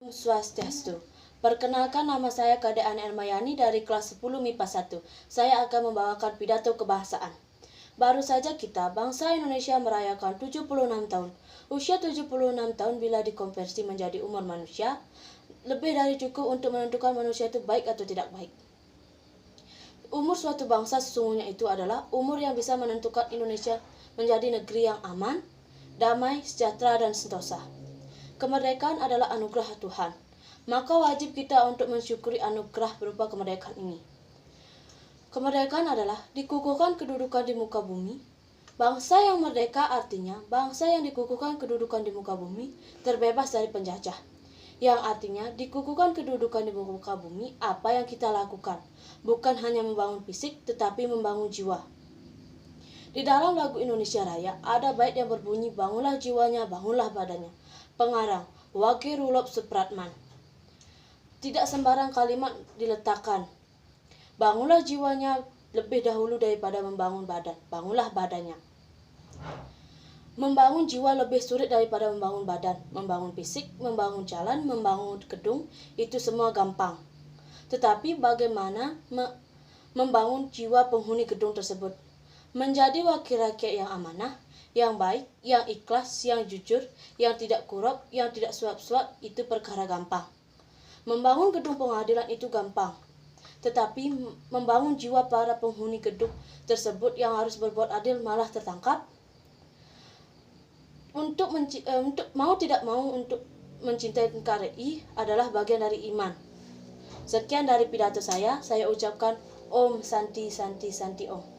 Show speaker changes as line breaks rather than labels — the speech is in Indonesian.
Swastiastu. Perkenalkan, nama saya Kade Ani Ermayani dari kelas 10 MIPA 1. Saya akan membawakan pidato kebangsaan. Baru saja kita, bangsa Indonesia merayakan 76 tahun. Usia 76 tahun bila dikonversi menjadi umur manusia, lebih dari cukup untuk menentukan manusia itu baik atau tidak baik. Umur suatu bangsa sesungguhnya itu adalah umur yang bisa menentukan Indonesia menjadi negeri yang aman, damai, sejahtera, dan sentosa. Kemerdekaan adalah anugerah Tuhan, maka wajib kita untuk mensyukuri anugerah berupa kemerdekaan ini. Kemerdekaan adalah dikukuhkan kedudukan di muka bumi. Bangsa yang merdeka artinya bangsa yang dikukuhkan kedudukan di muka bumi, terbebas dari penjajah. Yang artinya dikukuhkan kedudukan di muka bumi, apa yang kita lakukan bukan hanya membangun fisik tetapi membangun jiwa. Di dalam lagu Indonesia Raya ada bait yang berbunyi, bangunlah jiwanya, bangunlah badannya. Pengarang Wage Rudolf Supratman. Tidak sembarang kalimat diletakkan. Bangunlah jiwanya lebih dahulu daripada membangun badan. Bangunlah badannya. Membangun jiwa lebih sulit daripada membangun badan. Membangun fisik, membangun jalan, membangun gedung, itu semua gampang. Tetapi bagaimana membangun jiwa penghuni gedung tersebut? Menjadi wakil rakyat yang amanah, yang baik, yang ikhlas, yang jujur, yang tidak korup, yang tidak suap-suap, itu perkara gampang. Membangun gedung pengadilan itu gampang. Tetapi membangun jiwa para penghuni gedung tersebut yang harus berbuat adil malah tertangkap. Untuk mau tidak mau untuk mencintai NKRI adalah bagian dari iman. Sekian dari pidato saya ucapkan Om Santi Santi Santi Om.